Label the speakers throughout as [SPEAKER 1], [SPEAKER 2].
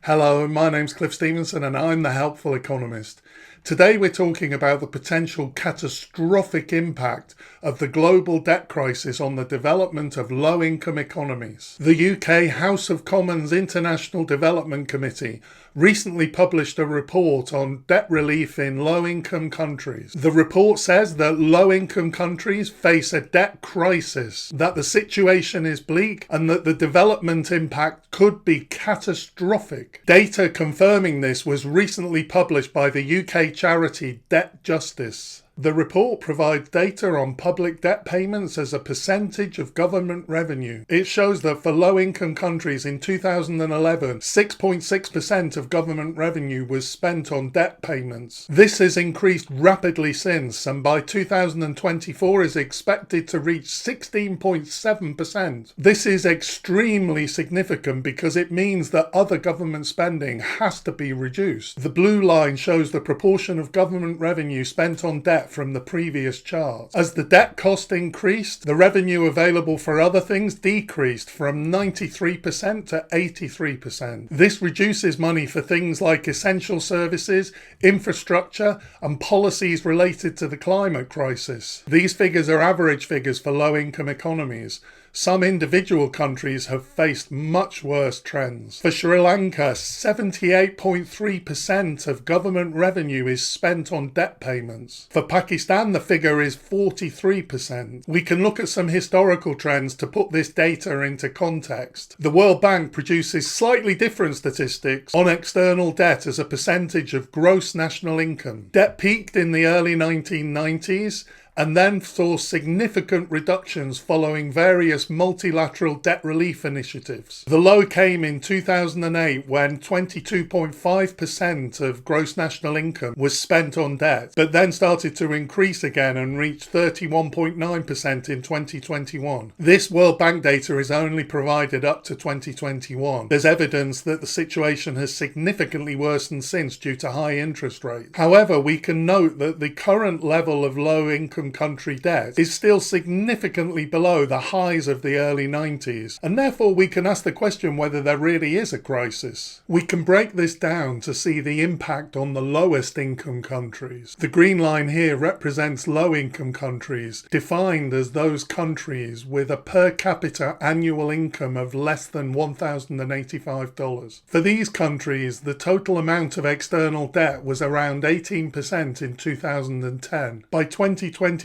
[SPEAKER 1] Hello, my name's Cliff Stevenson and I'm the Helpful Economist. Today we're talking about the potential catastrophic impact of the global debt crisis on the development of low-income economies. The UK House of Commons International Development Committee recently published a report on debt relief in low-income countries. The report says that low-income countries face a debt crisis, that the situation is bleak, and that the development impact could be catastrophic. Data confirming this was recently published by the UK charity Debt Justice. The report provides data on public debt payments as a percentage of government revenue. It shows that for low-income countries in 2011, 6.6% of government revenue was spent on debt payments. This has increased rapidly since, and by 2024 is expected to reach 16.7%. This is extremely significant because it means that other government spending has to be reduced. The blue line shows the proportion of government revenue spent on debt from the previous chart. As the debt cost increased, the revenue available for other things decreased from 93% to 83%. This reduces money for things like essential services, infrastructure, and policies related to the climate crisis. These figures are average figures for low-income economies. Some individual countries have faced much worse trends. For Sri Lanka, 78.3% of government revenue is spent on debt payments. For Pakistan, the figure is 43%. We can look at some historical trends to put this data into context. The World Bank produces slightly different statistics on external debt as a percentage of gross national income. Debt peaked in the early 1990s and then saw significant reductions following various multilateral debt relief initiatives. The low came in 2008 when 22.5% of gross national income was spent on debt, but then started to increase again and reached 31.9% in 2021. This World Bank data is only provided up to 2021. There's evidence that the situation has significantly worsened since due to high interest rates. However, we can note that the current level of low-income country debt is still significantly below the highs of the early 90s, and therefore we can ask the question whether there really is a crisis. We can break this down to see the impact on the lowest income countries. The green line here represents low-income countries, defined as those countries with a per capita annual income of less than $1,085. For these countries, the total amount of external debt was around 18% in 2010. By 2021,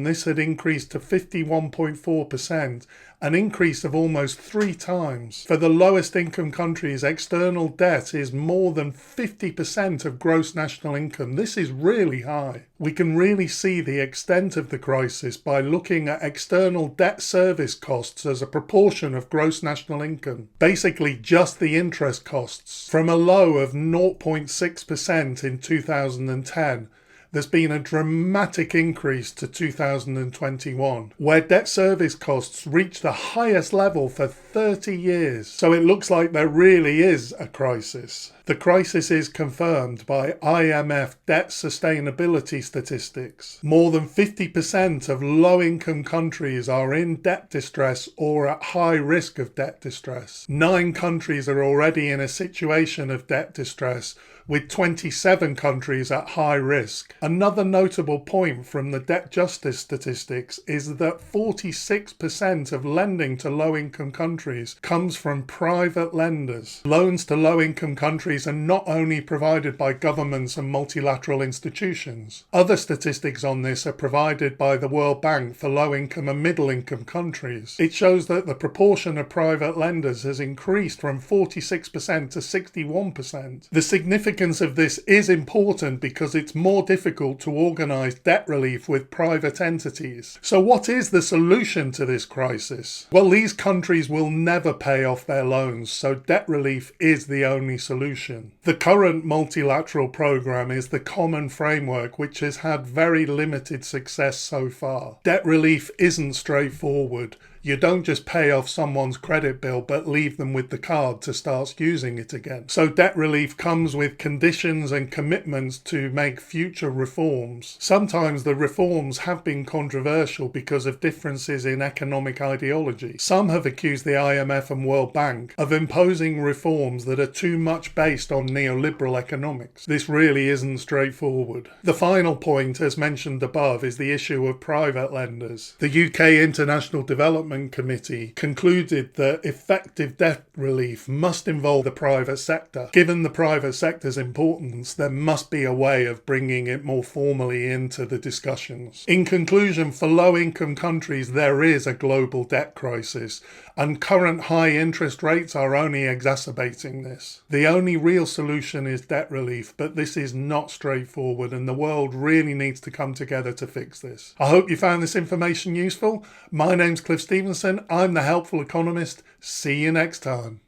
[SPEAKER 1] this had increased to 51.4%, an increase of almost 3 times. For the lowest income countries, external debt is more than 50% of gross national income. This is really high. We can really see the extent of the crisis by looking at external debt service costs as a proportion of gross national income. Basically just the interest costs. From a low of 0.6% in 2010, there's been a dramatic increase to 2021, where debt service costs reached the highest level for 30 years. So it looks like there really is a crisis. The crisis is confirmed by IMF debt sustainability statistics. More than 50% of low-income countries are in debt distress or at high risk of debt distress. 9 countries are already in a situation of debt distress, with 27 countries at high risk. Another notable point from the Debt Justice statistics is that 46% of lending to low-income countries comes from private lenders. Loans to low-income countries are not only provided by governments and multilateral institutions. Other statistics on this are provided by the World Bank for low-income and middle-income countries. It shows that the proportion of private lenders has increased from 46% to 61%. The significance of this is important because it's more difficult to organise debt relief with private entities. So what is the solution to this crisis? Well, these countries will never pay off their loans, so debt relief is the only solution. The current multilateral programme is the Common Framework, which has had very limited success so far. Debt relief isn't straightforward. You don't just pay off someone's credit bill but leave them with the card to start using it again. So debt relief comes with conditions and commitments to make future reforms. Sometimes the reforms have been controversial because of differences in economic ideology. Some have accused the IMF and World Bank of imposing reforms that are too much based on neoliberal economics. This really isn't straightforward. The final point, as mentioned above, is the issue of private lenders. The UK International Development Committee concluded that effective debt relief must involve the private sector. Given the private sector's importance, there must be a way of bringing it more formally into the discussions. In conclusion, for low-income countries, there is a global debt crisis, and current high interest rates are only exacerbating this. The only real solution is debt relief, but this is not straightforward, and the world really needs to come together to fix this. I hope you found this information useful. My name's Cliff Stevenson. I'm the Helpful Economist. See you next time.